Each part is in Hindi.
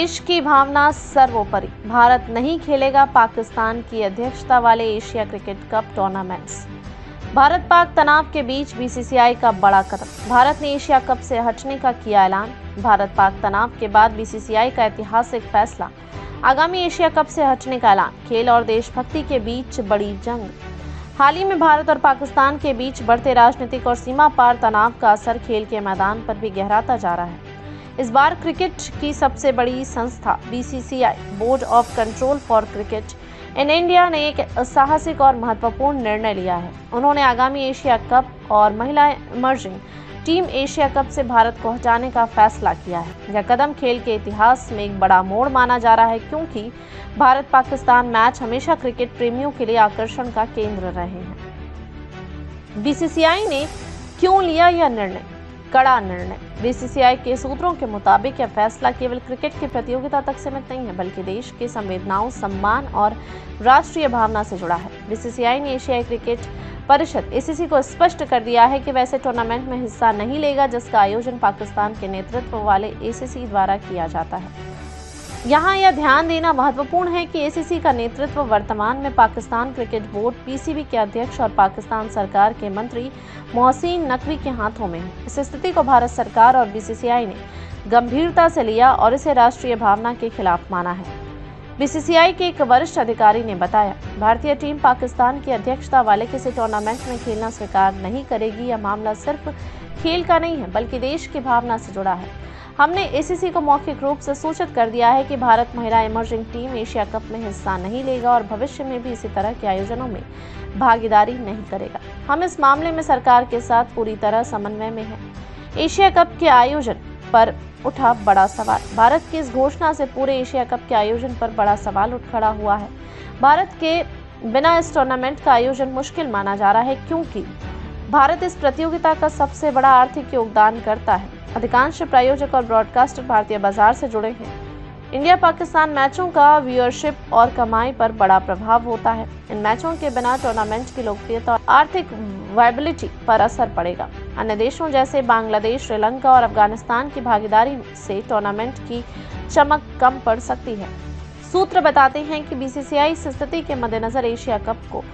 देश की भावना सर्वोपरि, भारत नहीं खेलेगा पाकिस्तान की अध्यक्षता वाले Asia cricket cup tournaments. Bharat Pak तनाव के बीच बीसीसीआई का बड़ा कदम, भारत ने एशिया कप से हटने का किया ऐलान। भारत पाक तनाव के बाद बीसीसीआई का ऐतिहासिक फैसला, आगामी एशिया कप से हटने का ऐलान। खेल और देशभक्ति के बीच बड़ी जंग। हाल ही में भारत और पाकिस्तान के बीच बढ़ते राजनीतिक और सीमा पार तनाव का असर खेल के मैदान पर भी गहराता जा रहा है। इस बार क्रिकेट की सबसे बड़ी संस्था BCCI, board of control for cricket in India, ने एक साहसिक और महत्वपूर्ण निर्णय लिया है। उन्होंने आगामी एशिया कप और महिला इमर्जिंग टीम एशिया कप से भारत को हटाने का फैसला किया है। यह कदम खेल के इतिहास में एक बड़ा मोड़ माना जा रहा है, क्योंकि भारत पाकिस्तान मैच हमेशा क्रिकेट प्रेमियों के लिए आकर्षण का केंद्र रहे हैं। बीसीसीआई ने क्यों लिया यह निर्णय? कड़ा निर्णय। बीसीसीआई के सूत्रों के मुताबिक यह फैसला केवल क्रिकेट की प्रतियोगिता तक सीमित नहीं है, बल्कि देश के संवेदनाओं, सम्मान और राष्ट्रीय भावना से जुड़ा है। बीसीसीआई ने एशियाई क्रिकेट परिषद एसीसी को स्पष्ट कर दिया है कि वैसे टूर्नामेंट में हिस्सा नहीं लेगा जिसका आयोजन पाकिस्तान के नेतृत्व वाले एसीसी द्वारा किया जाता है। यहाँ यह ध्यान देना महत्वपूर्ण है कि एसीसी का नेतृत्व वर्तमान में पाकिस्तान क्रिकेट बोर्ड पीसीबी के अध्यक्ष और पाकिस्तान सरकार के मंत्री मोहसिन नकवी के हाथों में है। इस स्थिति को भारत सरकार और बीसीसीआई ने गंभीरता से लिया और इसे राष्ट्रीय भावना के खिलाफ माना है। बीसीसीआई के एक वरिष्ठ अधिकारी ने बताया, भारतीय टीम पाकिस्तान की अध्यक्षता वाले किसी टूर्नामेंट में खेलना स्वीकार नहीं करेगी। यह मामला सिर्फ खेल का नहीं है, बल्कि देश की भावना से जुड़ा है। हमने एसीसी को मौखिक रूप से सूचित कर दिया है कि भारत महिला इमर्जिंग टीम एशिया कप में हिस्सा नहीं लेगा और भविष्य में भी इसी तरह के आयोजनों में भागीदारी नहीं करेगा। हम इस मामले में सरकार के साथ पूरी तरह समन्वय में हैं। एशिया कप के आयोजन पर उठा बड़ा सवाल। भारत की इस घोषणा से पूरे एशिया कप के आयोजन पर बड़ा सवाल उठ खड़ा हुआ है। भारत के बिना इस टूर्नामेंट का आयोजन मुश्किल माना जा रहा है, क्योंकि भारत इस प्रतियोगिता का सबसे बड़ा आर्थिक योगदान करता है। अधिकांश प्रायोजक और ब्रॉडकास्टर भारतीय बाजार से जुड़े हैं। इंडिया पाकिस्तान मैचों का व्यूअरशिप और कमाई पर बड़ा प्रभाव होता है। इन मैचों के बिना टूर्नामेंट की लोकप्रियता और आर्थिक वायबिलिटी पर असर पड़ेगा। अन्य देशों जैसे बांग्लादेश, श्रीलंका और अफगानिस्तान की भागीदारी से टूर्नामेंट की चमक कम पड़ सकती है। सूत्र बताते हैं कि बीसीसीआई इस स्थिति के मद्देनजर एशिया कप को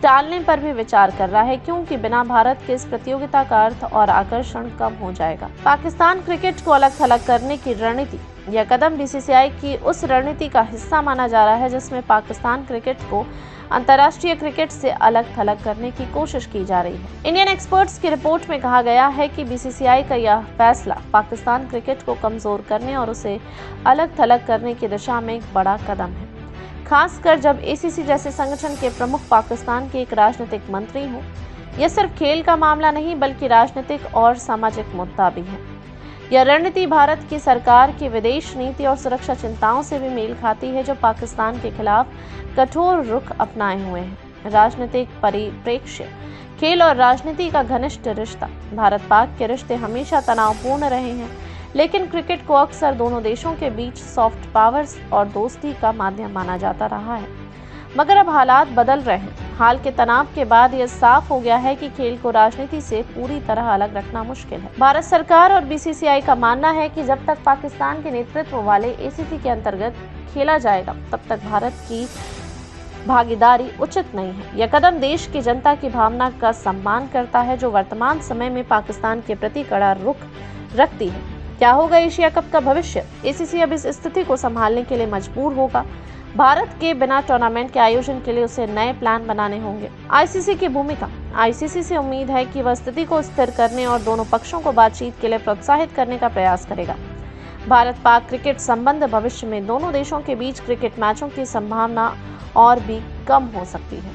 टालने पर भी विचार कर रहा है, क्योंकि बिना भारत के इस प्रतियोगिता का अर्थ और आकर्षण कम हो जाएगा। पाकिस्तान क्रिकेट को अलग थलग करने की रणनीति। यह कदम बीसीसीआई की उस रणनीति का हिस्सा माना जा रहा है जिसमें पाकिस्तान क्रिकेट को अंतर्राष्ट्रीय क्रिकेट से अलग थलग करने की कोशिश की जा रही है। इंडियन एक्सपर्ट्स की रिपोर्ट में कहा गया है कि बीसीसीआई का यह फैसला पाकिस्तान क्रिकेट को कमजोर करने और उसे अलग थलग करने की दिशा में एक बड़ा कदम है, खासकर जब एसीसी जैसे संगठन के प्रमुख पाकिस्तान के एक राजनीतिक मंत्री हों। यह सिर्फ खेल का मामला नहीं, बल्कि राजनीतिक और सामाजिक मुद्दा भी है। यह रणनीति भारत की सरकार की विदेश नीति और सुरक्षा चिंताओं से भी मेल खाती है, जो पाकिस्तान के खिलाफ कठोर रुख अपनाए हुए हैं। राजनीतिक परिप्रेक्ष्य। खेल और राजनीति का घनिष्ठ रिश्ता। भारत पाक के रिश्ते हमेशा तनावपूर्ण रहे हैं, लेकिन क्रिकेट को अक्सर दोनों देशों के बीच सॉफ्ट पावर्स और दोस्ती का माध्यम माना जाता रहा है। मगर अब हालात बदल रहे हैं। हाल के तनाव के बाद यह साफ हो गया है कि खेल को राजनीति से पूरी तरह अलग रखना मुश्किल है। भारत सरकार और बीसीसीआई का मानना है कि जब तक पाकिस्तान के नेतृत्व वाले एसीसी के अंतर्गत खेला जाएगा, तब तक भारत की भागीदारी उचित नहीं है। यह कदम देश की जनता की भावना का सम्मान करता है, जो वर्तमान समय में पाकिस्तान के प्रति कड़ा रुख रखती है। क्या होगा एशिया कप का भविष्य? एसीसी अब इस स्थिति को संभालने के लिए मजबूर होगा। भारत के बिना टूर्नामेंट के आयोजन के लिए उसे नए प्लान बनाने होंगे। आईसीसी की भूमिका। आईसीसी से उम्मीद है कि वह स्थिति को स्थिर करने और दोनों पक्षों को बातचीत के लिए प्रोत्साहित करने का प्रयास करेगा। भारत पाक क्रिकेट संबंध भविष्य में दोनों देशों के बीच क्रिकेट मैचों की संभावना और भी कम हो सकती है।